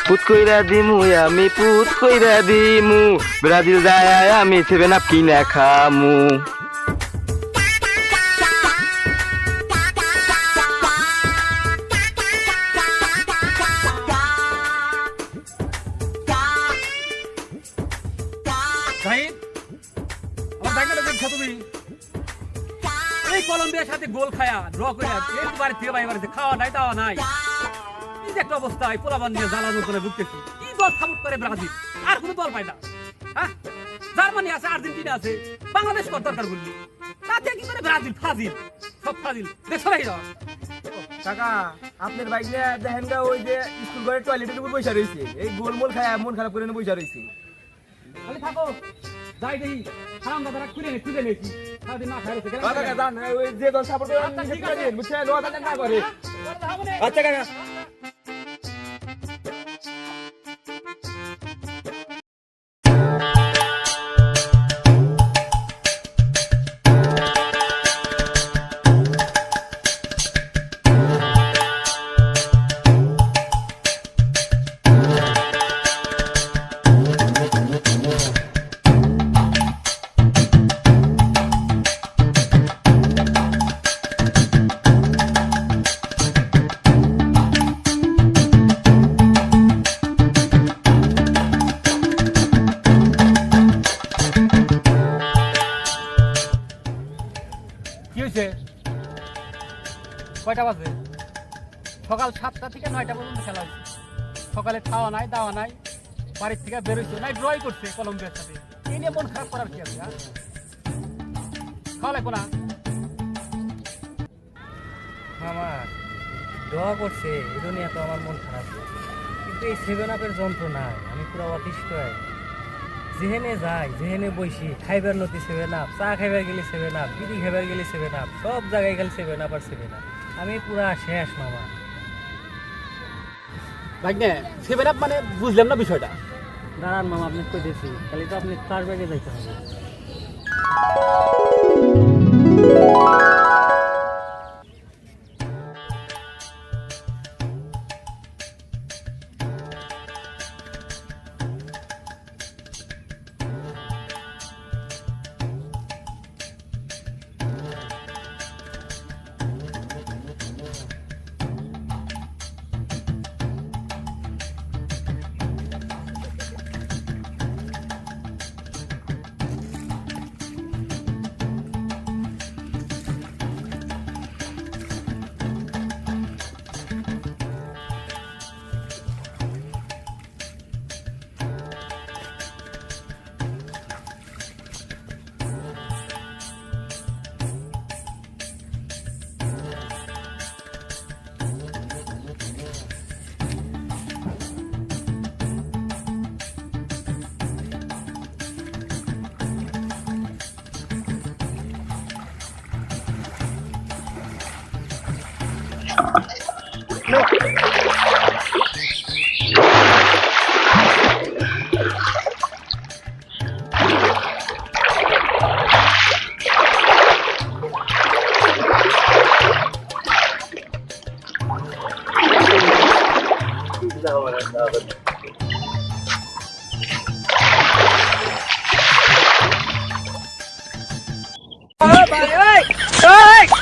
পুত কইরা দিমু আমি পুত কইরা দিমু ব্রাজিল যায় আমি 7 আপ কিনা খামু। জাহিদ, আমার ব্যাংকে দেখছো তুমি এই কলম্বিয়ার সাথে গোল খায়া ড্র করে এই বাড়ি থেকে ভাই বাড়িতে খাওয়া নাই দাওয়া নাই, কি যে একটা অবস্থা, এই পোলাবান নিয়ে জ্বালানোর করে ভুগতেছি। কি দল সাপোর্ট করে ব্রাজিল, আর কোনো দল পায় না। হ্যাঁ, জার্মানি আছে, আর্জেন্টিনা আছে, বাংলাদেশ কর দরকার বললি, তাতে কি করে ব্রাজিল ফাজিল, সব ফাজিল দেখো ভাই। কাকা আপনার বাইক নিয়ে দেখেন গা ওই যে স্কুল ঘরের টয়লেটের উপর বসে রয়েছে, এই গোলমোল খায় মন খারাপ করে বসে রয়েছে। খালি থাকো, যাই দেখি হারাম দাদারা খুঁজে নিয়েছি সারাদিন না খাই রয়েছে। কাকা জান ওই যে দল সাপোর্ট করে নিজে করে দিন, বুঝছেন, ও দাদা না করে। আচ্ছা কাকা। কি হয়েছে? কয়টা বাজে? সকাল 7টা থেকে 9টা পর্যন্ত খেলা হচ্ছে। সকালে খাওয়া নাই দাওয়া নাই, বাড়ির থেকে বেরোইছে নাই, ড্রই করছে কলম্বিয়ার সাথে। এই নিয়ে মন খারাপ করার কি আছে? খাওয়া লাগবো না? আমার দোয়া করছে এটা নিয়ে তো আমার মন খারাপ, কিন্তু এই 7 আপের যন্ত্রণায় আমি পুরো অতিষ্ঠ হই। যেহেনে যাই, যেহেনে বসি, খাইবার নতি 7 আপ, চা খাইবার গেলে 7 আপ, বিড়ি খাইবার গেলে 7 আপ, সব জায়গায় গেলে 7 আপ আর 7 আপ। আমি পুরা শেষ মামা। ভাগ্নে 7 আপ মানে বুঝলাম না বিষয়টা। দাঁড়ান মামা, আপনি কই দিয়েছি, খালি তো আপনি তার ব্যাগে যাইতে হবে।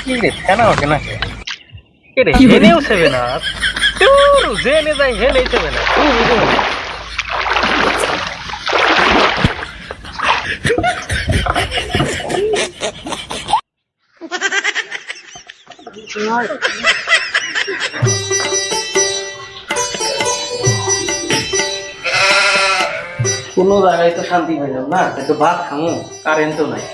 কি রে কেন কেন কে রে হেনেও 7 আপ, তোর জেনে যাই হেনেই 7 আপ। কোনো জায়গায় তো শান্তি পাইলাম না, একটু ভাত খামো, কারেন্টও নাই।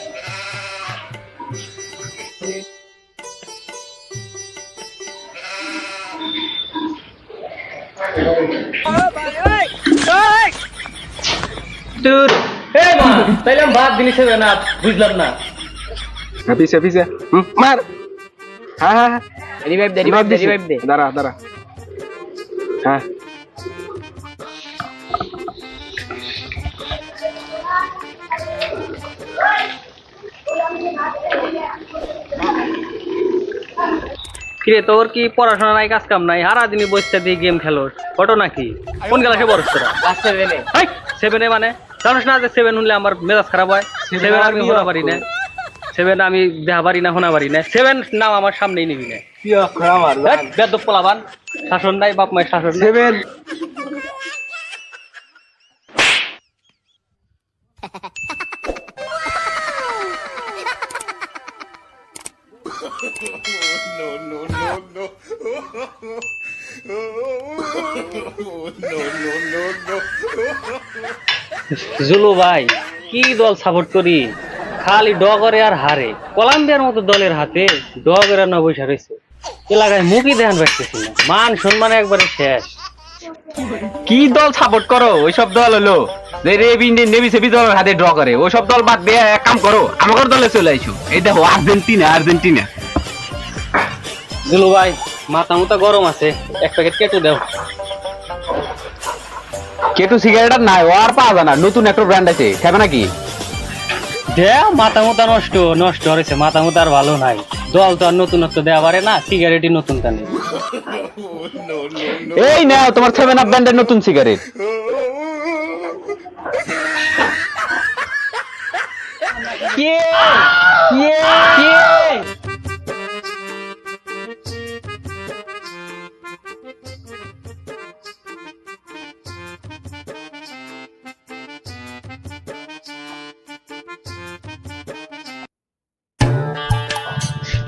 তাইলাম ভাত দিলি 7 আপ, বুঝলাম না। পিছে পিছে মার। হ্যাঁ হ্যাঁ হ্যাঁ, রিভাইভ দে। দাঁড়া দাঁড়া। হ্যাঁ কিরে তোর কি পড়াশোনা নাই কাজ কাম নাই সারা দিনই বসে দিয়ে গেম খেলোস ফটো নাকি কোন ক্লাসে পড়ছ তোরা? হাই 7 এ মানে জানিস না যে 7 হলে আমার মেজাজ খারাপ হয়। 7 আমি শোনা পারি না, 7 আমি দেখা পারি না, শোনা পারি না। 7 নাম আমার সামনেই নিবি না। কি অক্ষর আমার বেদব পোলাবান, শাসন নাই, বাপ মায়ের শাসন নাই। 7 জুলু ভাই কি দল সাপোর্ট করি, খালি ড করে আর হারে। কলম্বিয়ার মতো দলের হাতে ড করে না বসে রয়েছে, এলাকায় মুখই ধ্যান রাখতেছি না, মান সম্মান একবারে শেষ। কি দল সাপোর্ট করো? ওইসব দল হলো যে রেব ইন্ডিয়ান নেভি সেভি দলের হাতে ড্র করে। ওইসব দল বাদ দিয়ে এক কাম করো, আমাদের দলে চলে আইসো। এই দেখো আর্জেন্টিনা, আর্জেন্টিনা। জুলু ভাই মাথা মুথা গরম আছে, এক প্যাকেট কেটে দাও। কেটু সিগারেট আর নাই, ও আর পাওয়া যায় না, নতুন একটা ব্র্যান্ড আছে, খাবে নাকি? দে মাথা মুথা নষ্ট নষ্ট হয়েছে, মাথা মুথা আর ভালো নাই। দল তো আর নতুনত্ব দেওয়া পারে না, সিগারেটই নতুন টানে। এই নাও তোমার 7 আপ ব্র্যান্ডের নতুন সিগারেট। কে কে কে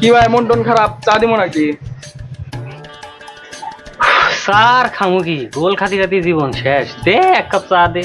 কি ভাই মন টন খারাপ, চা দিমো নাকি? স্যার খামু কি, গোল খাতি খাতি জীবন শেষ, দে এক কাপ চা দে।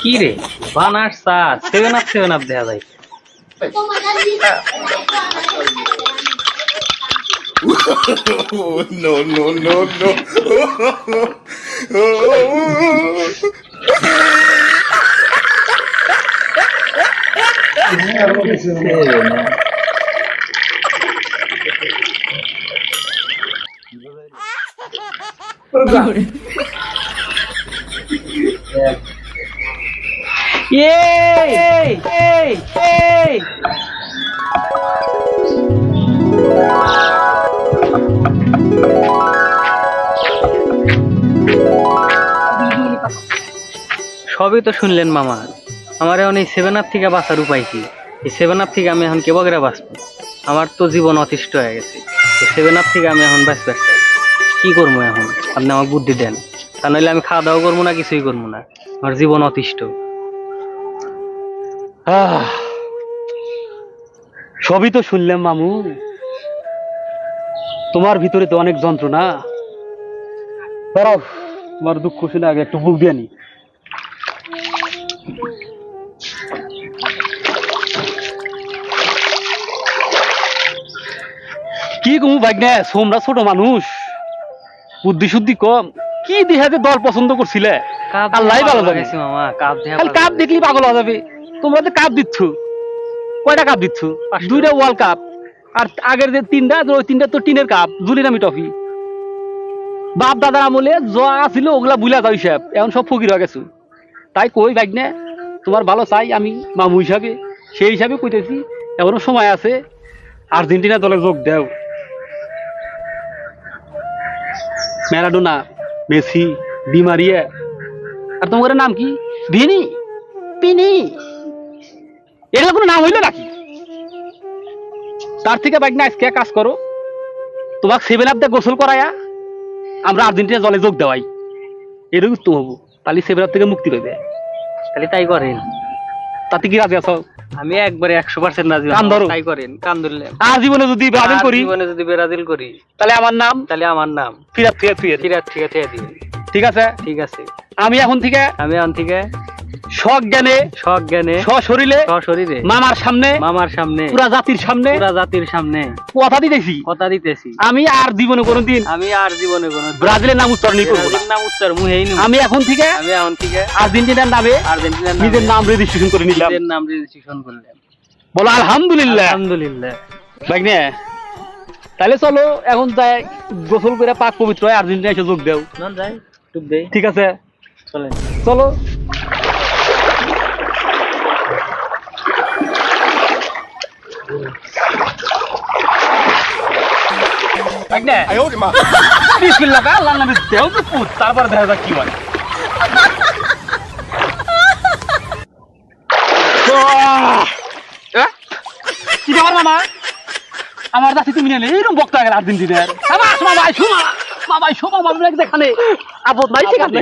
কি রে বানার চা 7 আপ দেয়া যায়। Yay! Yay! Yay! সবই তো শুনলেন মামা, আমার এখন এই 7 আপ থেকে বাঁচার উপায় কি? এই 7 আপ থেকে আমি এখন কে বগেরা বাঁচবো? আমার তো জীবন অতিষ্ঠ হয়ে গেছে। এই 7 আপ থেকে আমি এখন বাঁচতে চাই, কি করবো এখন? আপনি আমাকে বুদ্ধি দেন, তা নইলে আমি খাওয়া দাওয়া করবো না, কিছুই করবো না, আমার জীবন অতিষ্ঠ। সবই তো শুনলাম মামু, তোমার ভিতরে তো অনেক যন্ত্রণা। দাঁড়াও, তোমার দুঃখ শুনে আগে একটু বুক দিয়ে নি। কি কমু ভাগ্নে, তোমরা ছোট মানুষ, বুদ্ধি শুদ্ধি কম, কি দেখাতে দল পছন্দ করছিলে? আল্লাহ ভালো জানে। মামা কাপ খালি কাপ দেখলি পাগল হয়ে যাবে। তোমরা তো কাপ দিচ্ছ, কয়টা কাপ দিচ্ছ? 2টা ওয়ার্ল্ড কাপ, আর আগের যে 3টা, ওই 3টা তো টিনের কাপ, জুলি নামি টফি। বাপ দাদার আমলে যা ছিল ওগুলা বুলা যাও হিসাব, এখন সব ফকির হয়ে গেছো। তাই কই ভাগ্নে, তোমার ভালো চাই আমি মামু হিসাবে, সেই হিসাবে কইতেছি এখনো সময় আছে, আর্জেন্টিনা দলে যোগ দেও। ম্যারাডোনা, মেসি, ডি মারিয়া, আর তোমার নাম কি? ভিনি, পিনি, এগুলো কোনো নাম হইলো নাকি? তার থেকে ভাগ্নে আজকে কাজ করো, তোমাকে 7 আপ দিয়ে গোসল করায়া আমরা আর্জেন্টিনা দলে যোগ দেওয়াই, এরকম উত্তম হবো। তাহলে 7 আপ থেকে মুক্তি পাবে। তাহলে তাই করেন। তাতে কি রাজি আছো? আমি একবারে 100% রাজি। কান ধরো। তাই করেন, কান ধরলে। জীবনে যদি ব্রাজিল করি, জীবনে যদি ব্রাজিল করি, তাহলে আমার নাম ফিরাত থেকে দিবেন। ঠিক আছে। ঠিক আছে। আমি এখন থেকে আমি এখন থেকে সজ্ঞানে সজ্ঞানে সশরীরে সশরীরে মামার সামনে মামার সামনে পুরা জাতির সামনে পুরা জাতির সামনে কথা দিতেছি কথা দিতেছি আমি আর জীবনে কোনোদিন আমি আর জীবনে কোনো ব্রাজিলের নাম উচ্চারণ করব না। ব্রাজিল নাম উচ্চার মুহেই নেব। আমি এখন থেকে আমি এখন থেকে আর্জেন্টিনার নামে আর্জেন্টিনার নিজের নাম রেজিস্ট্রেশন করে নিলাম। নিজের নাম রেজিস্ট্রেশন করলাম। বলো আলহামদুলিল্লাহ। আলহামদুলিল্লাহ। ভাগ্নে তাহলে চলো এখন যাই গোসল করে পাক পবিত্র হয়ে আর্জেন্টিনা এসে যোগ দেও। না যাই টুক দেই ঠিক আছে চলেন। চলো। ভাগ্নে বিসমিল্লাহ কা আল্লাহর নামে দেও তো পুত, তারপর দেখা যাক কি হয়। কি ব্যাপার মামা? আমার কাছে তুমি নেলে এইরকম বক্তা গেল আর্জেন্টিনার। মামা মামা শোমা মামা শোমা মামা দেখানে আপদ নাই সেখানে।